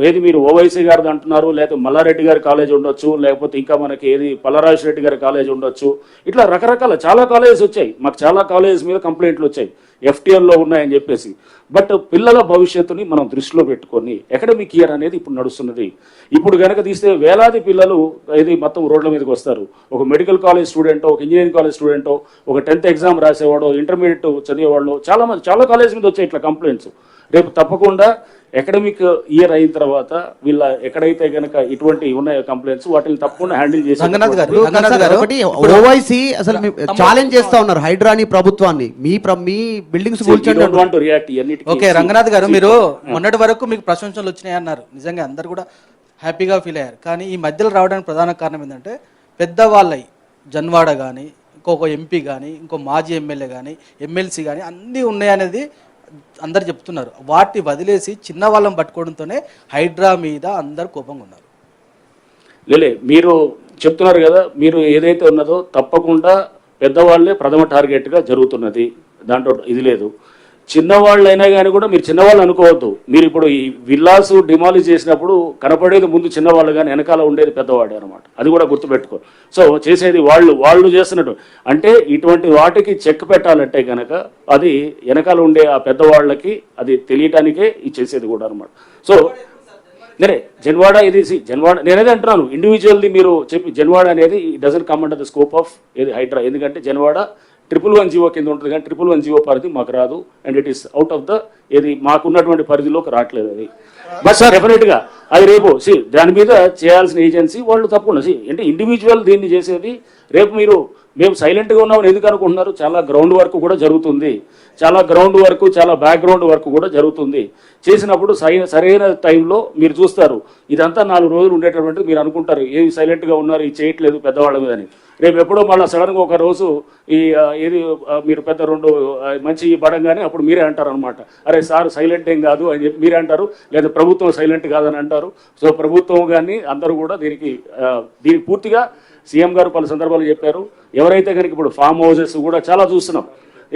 ఏది మీరు ఓవైసీ గారిది అంటున్నారు, లేకపోతే మల్లారెడ్డి గారి కాలేజ్ ఉండొచ్చు, లేకపోతే ఇంకా మనకి ఏది పల్లరాజు రెడ్డి గారి కాలేజ్ ఉండొచ్చు. ఇట్లా రకరకాల చాలా కాలేజెస్ వచ్చాయి. మాకు చాలా కాలేజెస్ మీద కంప్లైంట్లు వచ్చాయి FTL లో ఉన్నాయని చెప్పేసి. బట్ పిల్లల భవిష్యత్తుని మనం దృష్టిలో పెట్టుకొని అకాడమిక్ ఇయర్ అనేది ఇప్పుడు నడుస్తున్నది. ఇప్పుడు కనుక తీస్తే వేలాది పిల్లలు ఇది మొత్తం రోడ్ల మీదకి వస్తారు. ఒక మెడికల్ కాలేజ్ స్టూడెంటో, ఒక ఇంజనీరింగ్ కాలేజ్ స్టూడెంటో, ఒక 10th ఎగ్జామ్ రాసేవాడో, ఇంటర్మీడియట్ చదివేవాళ్ళు చాలా కాలేజ్ మీద వచ్చాయి ఇట్లా కంప్లైంట్స్. రేపు తప్పకుండా అకాడమిక్ ఇయర్ అయిన తర్వాత వీళ్ళ ఎక్కడైతే కనుక ఇటువంటి ఉన్నాయో కంప్లైంట్స్ వాటిని తప్పకుండా హ్యాండిల్ చేసి రంగనాథ్ గారు ఒకటి ఓవైసీ అసలు ఛాలెంజ్ చేస్తా ఉన్నారు హైడ్రాని ప్రభుత్వాన్ని, మీ బిల్డింగ్స్ ఓకే రంగనాథ్ గారు, మీరు మొన్నటి వరకు మీకు ప్రశంసలు వచ్చినాయి అన్నారు, నిజంగా అందరు కూడా హ్యాపీగా ఫీల్ అయ్యారు. కానీ ఈ మధ్యలో రావడానికి ప్రధాన కారణం ఏంటంటే పెద్దవాళ్ళై జన్వాడ కానీ, ఇంకొక MP కానీ, ఇంకో మాజీ ఎమ్మెల్యే కానీ, MLC కానీ అన్నీ ఉన్నాయనేది అందరు చెప్తున్నారు. వాటిని వదిలేసి చిన్న వాళ్ళని పట్టుకోవడంతోనే హైడ్రా మీద అందరు కోపంగా ఉన్నారు. లేలే మీరు చెప్తున్నారు కదా, మీరు ఏదైతే ఉన్నదో తప్పకుండా పెద్దవాళ్ళే ప్రథమ టార్గెట్గా జరుగుతున్నది, దాంట్లో ఇది లేదు. చిన్నవాళ్ళైనా కానీ కూడా మీరు చిన్నవాళ్ళు అనుకోవద్దు. మీరు ఇప్పుడు ఈ విల్లాస్ డిమాలిష్ చేసినప్పుడు కనపడేది ముందు చిన్నవాళ్ళు కానీ వెనకాల ఉండేది పెద్దవాడే అనమాట. అది కూడా గుర్తుపెట్టుకో. సో చేసేది వాళ్ళు చేస్తున్నట్టు అంటే ఇటువంటి వాటికి చెక్ పెట్టాలంటే కనుక అది వెనకాల ఉండే ఆ పెద్దవాళ్ళకి అది తెలియటానికే ఇది చేసేది కూడా అనమాట. సో నేనే జన్వాడ ఇది జన్వాడ నేనేది అంటున్నాను, ఇండివిజువల్ది మీరు చెప్పి జన్వాడ అనేది doesn't come under the scope of ఏది హైడ్రా. ఎందుకంటే జన్వాడ 111 జీవో కింద ఉంటుంది, కానీ 111 జీవో పరిధి మాకు రాదు. And it is out of the ఏది మాకున్నటువంటి పరిధిలోకి రావట్లేదు అది. బట్ డెఫినెట్గా అది రేపు దాని మీద చేయాల్సిన ఏజెన్సీ వాళ్ళు తప్పకుండా అంటే ఇండివిజువల్ దీన్ని చేసేది. రేపు మేము సైలెంట్గా ఉన్నామని ఎందుకు అనుకుంటున్నారు? చాలా గ్రౌండ్ వర్క్ కూడా జరుగుతుంది, చాలా గ్రౌండ్ వర్క్, చాలా బ్యాక్గ్రౌండ్ వర్క్ కూడా జరుగుతుంది. చేసినప్పుడు సరైన టైంలో మీరు చూస్తారు. ఇదంతా 4 రోజులు ఉండేటటువంటి మీరు అనుకుంటారు ఏమి సైలెంట్గా ఉన్నారు, ఇది చేయట్లేదు పెద్దవాళ్ళ మీద అని. రేపు ఎప్పుడో మళ్ళీ సడన్గా ఒక రోజు ఈ ఏది మీరు పెద్ద 2 మంచి పడంగానే అప్పుడు మీరే అంటారు అనమాట, అరే సార్ సైలెంట్ ఏం కాదు అని చెప్పి మీరే అంటారు, లేదా ప్రభుత్వం సైలెంట్ కాదని అంటారు. సో ప్రభుత్వం కానీ అందరూ కూడా దీనికి పూర్తిగా సీఎం గారు పలు సందర్భాలు చెప్పారు. ఎవరైతే కనుక ఇప్పుడు ఫామ్ హౌసెస్ కూడా చాలా చూస్తున్నాం,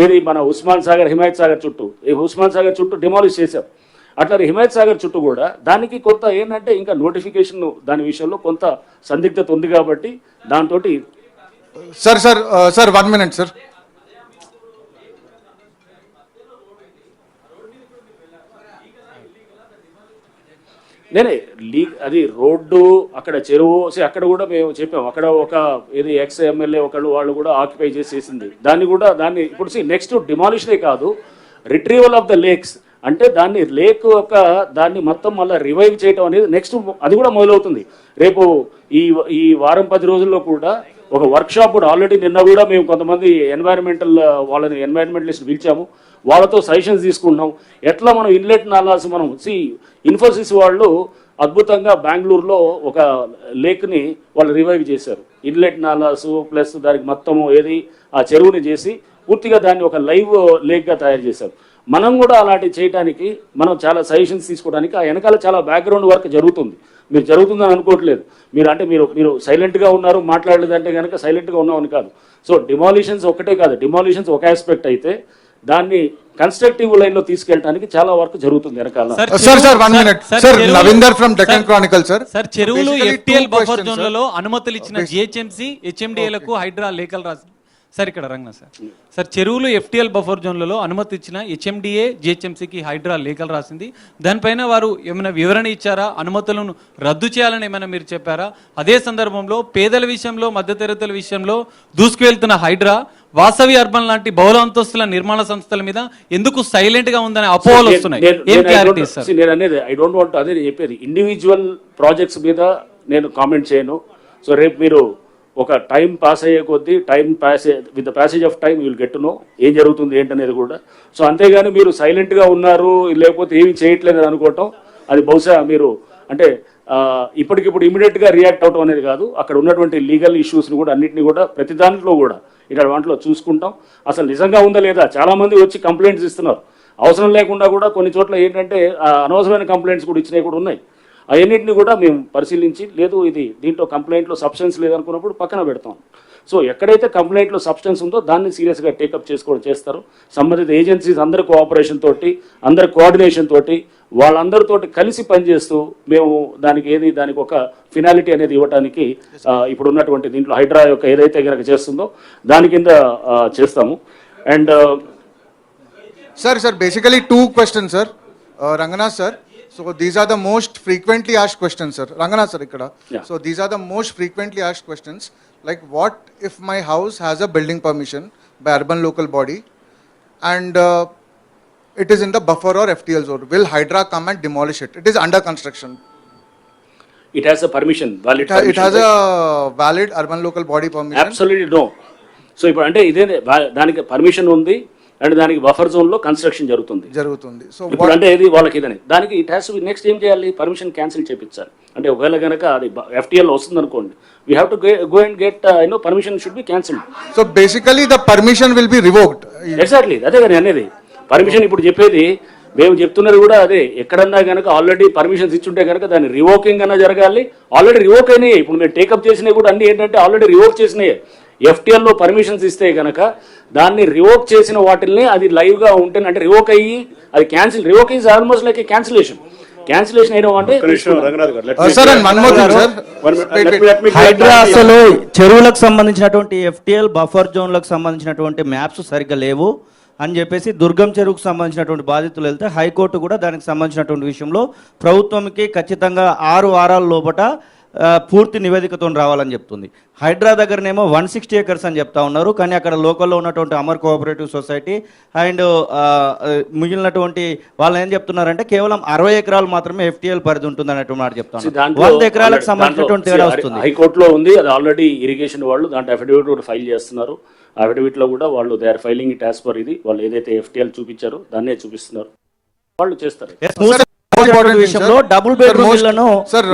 ఏది మన ఉస్మాన్ సాగర్, హిమాయత్ సాగర్ చుట్టూ, ఈ ఉస్మాన్ సాగర్ చుట్టూ డిమాలిష్ చేశాం. అట్లా హిమాయత్ సాగర్ చుట్టూ కూడా దానికి కొంత ఏంటంటే ఇంకా నోటిఫికేషన్ దాని విషయంలో కొంత సందిగ్ధత ఉంది కాబట్టి దాంతో సార్ 1 minute సార్. నేనే అది రోడ్డు అక్కడ చెరువు అక్కడ కూడా మేము చెప్పాము. అక్కడ ఒక ఏది ex-MLA వాళ్ళు కూడా ఆక్యుపై చేసేసింది దాన్ని ఇప్పుడు నెక్స్ట్ డిమాలిషనే కాదు, రిట్రీవల్ ఆఫ్ ద లేక్స్ అంటే దాన్ని మొత్తం మళ్ళీ రివైవ్ చేయడం అనేది నెక్స్ట్ అది కూడా మొదలవుతుంది. రేపు ఈ వారం 10 రోజుల్లో కూడా ఒక వర్క్షాప్ కూడా ఆల్రెడీ నిన్న కూడా మేము కొంతమంది ఎన్వైరన్మెంటలిస్ట్ పిలిచాము, వాళ్ళతో సజెషన్స్ తీసుకుంటున్నాం. ఎట్లా మనం ఇన్లెట్ నాలాస్ ఇన్ఫోసిస్ వాళ్ళు అద్భుతంగా బెంగళూరులో ఒక లేక్ని వాళ్ళు రివైవ్ చేశారు. ఇన్లెట్ నాలాస్ ప్లస్ దానికి మొత్తము ఏది ఆ చెరువుని చేసి పూర్తిగా దాన్ని ఒక లైవ్ లేక్గా తయారు చేశారు. మనం కూడా అలాంటివి చేయడానికి మనం చాలా సజెషన్స్ తీసుకోవడానికి ఆ వెనకాల చాలా బ్యాక్గ్రౌండ్ వర్క్ జరుగుతుంది. మీరు జరుగుతుందని అనుకోవట్లేదు, మీరు సైలెంట్గా ఉన్నారు మాట్లాడలేదంటే కనుక సైలెంట్గా ఉన్నామని కాదు. సో డిమాలిషన్స్ ఒకటే కాదు, డిమాలిషన్స్ ఒక ఆస్పెక్ట్ అయితే దాన్ని కన్స్ట్రక్టివ్ లైన్ లో తీసుకెళ్ళడానికి చాలా వర్క్ జరుగుతుంది వెనకాల. Sir 1 minute sir. Navinder from Deccan Chronicle sir. Sir చెరువులు FTL బఫర్ జోన్లలో అనుమతులు ఇచ్చిన GHMC HMDAలకు హైడ్రా లేఖలు రాసి సార్ ఇక్కడ రంగనా సార్ చెరువులు FTL బఫర్ జోన్లలో అనుమతి ఇచ్చిన HMDA GHMCకి హైడ్రా లేఖలు రాసింది. దానిపైన వారు ఏమైనా వివరణ ఇచ్చారా? అనుమతులను రద్దు చేయాలని ఏమైనా మీరు చెప్పారా? అదే సందర్భంలో పేదల విషయంలో, మధ్యతరగతుల విషయంలో దూసుకువెళ్తున్న హైడ్రా వాసవి అర్బన్ లాంటి బహుళ అంతస్తుల నిర్మాణ సంస్థల మీద ఎందుకు సైలెంట్ గా ఉందనే అపోహలు వస్తున్నాయి. ఏం క్లారిటీ సార్? నేను అనేది ఐ డోంట్ వాంట్ అదే చెప్పేది, ఇండివిజువల్ ప్రాజెక్ట్స్ మీద నేను కామెంట్ చేయను. సో రేపు మీరు ఒక టైం పాస్ అయ్యే కొద్దీ with the passage of time will get to know ఏం జరుగుతుంది ఏంటనేది కూడా. సో అంతేగాని మీరు సైలెంట్గా ఉన్నారు లేకపోతే ఏమి చేయట్లేదు అనుకోవటం అది బహుశా మీరు అంటే ఇప్పటికిప్పుడు ఇమీడియట్గా రియాక్ట్ అవటం అనేది కాదు. అక్కడ ఉన్నటువంటి లీగల్ ఇష్యూస్ని కూడా అన్నింటినీ కూడా ప్రతి దాంట్లో కూడా ఇక్కడ వాటిలో చూసుకుంటాం. అసలు నిజంగా ఉందా లేదా చాలామంది వచ్చి కంప్లైంట్స్ ఇస్తున్నారు. అవసరం లేకుండా కూడా కొన్ని చోట్ల ఏంటంటే అనవసరమైన కంప్లైంట్స్ కూడా ఇచ్చినవి కూడా ఉన్నాయి. అవన్నింటినీ కూడా మేము పరిశీలించి లేదు ఇది దీంట్లో కంప్లైంట్లో సబ్స్టెన్స్ లేదనుకున్నప్పుడు పక్కన పెడతాం. సో ఎక్కడైతే కంప్లైంట్లో సబ్స్టెన్స్ ఉందో దాన్ని సీరియస్గా టేకప్ చేస్తారు. సంబంధిత ఏజెన్సీస్ అందరి కోఆపరేషన్ తోటి, అందరి కోఆర్డినేషన్ తోటి, వాళ్ళందరితోటి కలిసి పనిచేస్తూ మేము దానికి ఒక ఫినాలిటీ అనేది ఇవ్వడానికి ఇప్పుడు ఉన్నటువంటి దీంట్లో హైడ్రా యొక్క ఏదైతే కనుక చేస్తుందో దాని కింద చేస్తాము. And Sir, basically two questions, sir. Ranganath, sir. So these are the most frequently asked questions, sir. Ranganath, sir, ikkada. Yeah. So these are the most frequently asked questions. Like, what if my house has a building permission by urban local body and it is in the buffer or FTL zone? Will Hydra come and demolish it? It is under construction. It has a permission, valid It has a valid urban local body permission. Absolutely no. So ఇప్పుడు అంటే ఇదే దానికి permission ఉంది and దానికి buffer జోన్లో construction జరుగుతుంది. So ఇప్పుడు అంటే ఇది వాళ్ళకి ఇదని దానికి ఇట్ హ్యాస్ నెక్స్ట్ ఏం చేయాలి, పర్మిషన్ క్యాన్సిల్ చేయించాలి. అంటే ఒకవేళ కనుక అది FTL వస్తుంది అనుకోండి, we have to go and get permission should be cancelled. So basically the permission will be revoked. Exactly అదే కానీ అనేది పర్మిషన్ ఇప్పుడు చెప్పేది మేము చెప్తున్నది కూడా అదే. ఎక్కడన్నా కనుక ఆల్రెడీ పర్మిషన్స్ ఇచ్చుంటే కనుక దాన్ని రివోకింగ్ అన్నా జరగాలి. ఆల్రెడీ రివోక్ అయినాయి. ఇప్పుడు మీరు టేకప్ చేసినవి కూడా అన్ని ఏంటంటే ఆల్రెడీ రివోక్ చేసినాయి. FTLలో పర్మిషన్స్ ఇస్తే కనుక దాన్ని రివోక్ చేసిన వాటిల్ని అది లైవ్గా ఉంటే అంటే రివోక్ అయ్యి అది cancel, revoke is almost like A cancellation అయినా అంటే Sir, and one more thing, sir. Hydraa అసలు చెరువులకు సంబంధించినటువంటి FTL బఫర్ జోన్లకు సంబంధించినటువంటి మ్యాప్స్ సరిగ్గా లేవు అని చెప్పేసి దుర్గం చెరువుకు సంబంధించినటువంటి బాధితులు వెళ్తే హైకోర్టు కూడా దానికి సంబంధించినటువంటి విషయంలో ప్రభుత్వంకి ఖచ్చితంగా 6 వారాల లోపట పూర్తి నివేదికతో రావాలని చెప్తుంది. హైడ్రా దగ్గరనేమో 160 acres అని చెప్తా ఉన్నారు, కానీ అక్కడ లోకల్లో ఉన్నటువంటి అమర్ కోఆపరేటివ్ సొసైటీ అండ్ మిగిలినటువంటి వాళ్ళు ఏం చెప్తున్నారంటే కేవలం 60 ఎకరాలు మాత్రమే FTL పరిధి ఉంటుంది అనేటువంటి మాట చెప్తా ఉన్నారు. 100 ఎకరాలకు సంబంధించినటువంటి తేడా వస్తుంది. హైకోర్టులో ఉంది అది ఆల్రెడీ ఇరిగేషన్ వాళ్ళు దాంట్లో అఫిడవిట్ కూడా ఫైల్ చేస్తున్నారు. అఫిడవిట్లో కూడా వాళ్ళు they are filing it as per ఇది వాళ్ళు ఏదైతే FTL చూపించారో దాన్నే చూపిస్తున్నారు, వాళ్ళు చేస్తారు. విషయంలో డబుల్ బెడ్రూమ్ ఇళ్లను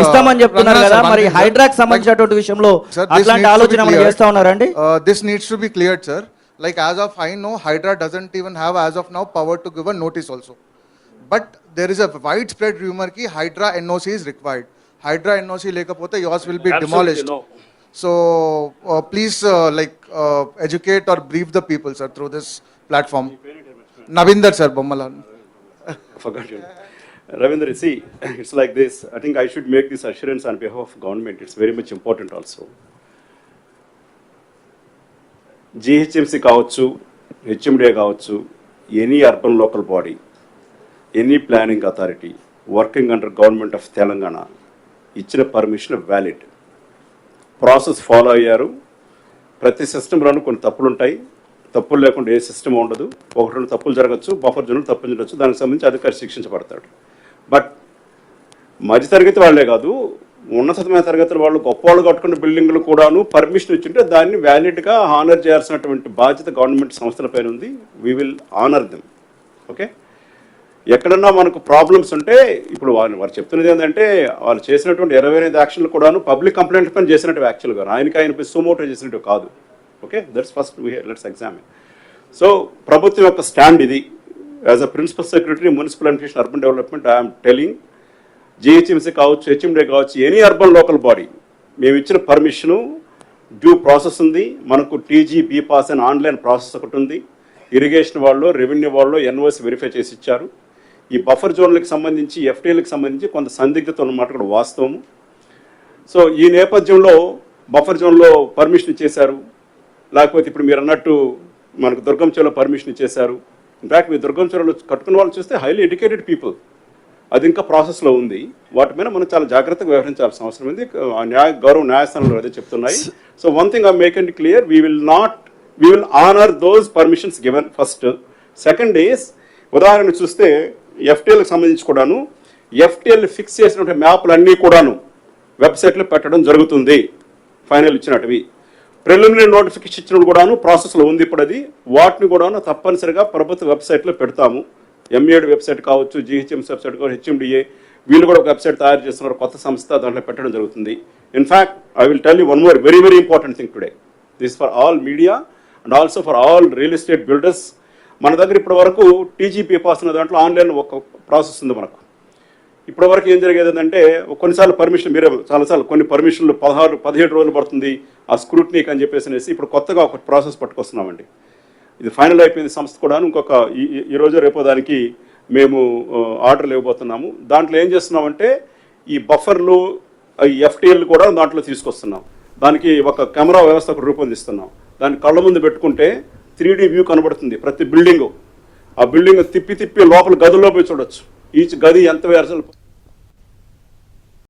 ఇస్తామని చెప్తున్నారు కదా, మరి హైడ్రాక్ సంబంధించినటువంటి విషయంలో అట్లాంటి ఆలోచన మనం చేస్తా ఉన్నారండి? This needs to be cleared, sir. Like as of I know, Hydra doesn't even have as of now power to give a notice also. But there is a widespread rumor ki Hydra NOC is required. Hydra NOC lekapothe yours will be demolished. No. So please educate or brief the people, sir, through this platform. Navinder, sir, Bommalan. Forgot you. Ravindra, see, it's like this. I think I should make this assurance on behalf of government. It's very much important also. GHMC కావచ్చు, HMDA కావచ్చు, any urban local body, any planning authority working under government of Telangana ఇచ్చిన permission valid. Process follow అయ్యారు. ప్రతి సిస్టంలోనూ కొన్ని తప్పులు ఉంటాయి. తప్పులు లేకుండా ఏ సిస్టమ్ ఉండదు. 1-2 తప్పులు జరగచ్చు, బఫర్ జోన్లు తప్పులు జరగచ్చు. దానికి సంబంధించి అధికారి శిక్షించబడతాడు. బట్ మధ్య తరగతి వాళ్ళే కాదు, ఉన్నతమైన తరగతుల వాళ్ళు గొప్ప వాళ్ళు కట్టుకున్న బిల్డింగ్లు కూడాను పర్మిషన్ ఇచ్చింటే దాన్ని వ్యాలిడ్గా ఆనర్ చేయాల్సినటువంటి బాధ్యత గవర్నమెంట్ సంస్థలపైన ఉంది. We will honour them. Okay, ఎక్కడన్నా మనకు ప్రాబ్లమ్స్ ఉంటే ఇప్పుడు వారు చెప్తున్నది ఏంటంటే వాళ్ళు చేసినటువంటి 28 యాక్షన్లు కూడాను పబ్లిక్ కంప్లైంట్ పైన చేసినట్టు యాక్చువల్గా ఆయన సుమోటో చేసినట్టు కాదు. Okay, that's first let's examine. So ప్రభుత్వం యొక్క స్టాండ్ ఇది. As a principal secretary municipal administration urban development I'm telling GHMC కావచ్చు, HMDA కావచ్చు, ఎనీ అర్బన్ లోకల్ బాడీ మేము ఇచ్చిన పర్మిషను డ్యూ ప్రాసెస్ ఉంది. మనకు TG BPAS అని ఆన్లైన్ ప్రాసెస్ ఒకటి ఉంది. ఇరిగేషన్ వాళ్ళు, రెవెన్యూ వాళ్ళు NOC వెరిఫై చేసి ఇచ్చారు. ఈ బఫర్ జోన్లకు సంబంధించి FTLకి సంబంధించి కొంత సందిగ్ధత ఉన్నమాట కూడా వాస్తవము. సో ఈ నేపథ్యంలో బఫర్ జోన్లో పర్మిషన్ ఇచ్చేశారు. లేకపోతే ఇప్పుడు మీరు అన్నట్టు మనకు దుర్గం చెరువులో పర్మిషన్ ఇచ్చేశారు. ఇన్ఫ్యాక్ట్ మీ దుర్గం చెరువులో కట్టుకున్న వాళ్ళు చూస్తే హైలీ ఎడ్యుకేటెడ్ పీపుల్. అది ఇంకా ప్రాసెస్లో ఉంది. వాటి మీద మనం చాలా జాగ్రత్తగా వ్యవహరించాల్సిన అవసరం ఉంది. గౌరవ న్యాయస్థానంలో అదే చెప్తున్నాయి. So one thing I make it clear, we will honour those permissions given first. Second is ఉదాహరణ చూస్తే FTLకి సంబంధించి కూడాను FTL ఫిక్స్ చేసినటువంటి మ్యాప్లు అన్నీ కూడాను వెబ్సైట్లో పెట్టడం జరుగుతుంది. ఫైనల్ ఇచ్చినట్టువి ప్రిలిమినరీ నోటిఫికేషన్ ఇచ్చినప్పుడు కూడాను ప్రాసెస్లో ఉంది. ఇప్పుడు అది వాటిని కూడాను తప్పనిసరిగా ప్రభుత్వ వెబ్సైట్లో పెడతాము. MAD వెబ్సైట్ కావచ్చు, GHMC వెబ్సైట్ కావచ్చు, HMDA వీళ్ళు కూడా ఒక వెబ్సైట్ తయారు చేస్తున్నారు, కొత్త సంస్థ, దాంట్లో పెట్టడం జరుగుతుంది. In fact I will tell you one more very very important thing today. This for all media and also for all real estate builders మన దగ్గర ఇప్పటి వరకు టీజీపీ పాస్ అనే దాంట్లో ఆన్లైన్ ఒక ప్రాసెస్ ఉంది మనకు. ఇప్పటి వరకు ఏం జరిగేది ఏంటంటే కొన్నిసార్లు పర్మిషన్ మీరే చాలాసార్లు కొన్ని పర్మిషన్లు 16-17 రోజులు పడుతుంది ఆ స్క్రూట్నీకి అని చెప్పేసి ఇప్పుడు కొత్తగా ఒక ప్రాసెస్ పట్టుకొస్తున్నామండి. ఇది ఫైనల్ అయిపోయింది సంస్థ కూడా. ఇంకొక ఈ రోజు రేపో దానికి మేము ఆర్డర్లు ఇవ్వబోతున్నాము. దాంట్లో ఏం చేస్తున్నామంటే ఈ బఫర్లు ఎఫ్టీఎల్ కూడా దాంట్లో తీసుకొస్తున్నాం. దానికి ఒక కెమెరా వ్యవస్థ ఒకటి రూపొందిస్తున్నాం. దాన్ని కళ్ళ ముందు పెట్టుకుంటే 3D వ్యూ కనబడుతుంది ప్రతి బిల్డింగు. ఆ బిల్డింగ్ తిప్పి లోపల గదుల్లో పోయి చూడొచ్చు. ఈచ్ గది ఎంత వేయాల్సిన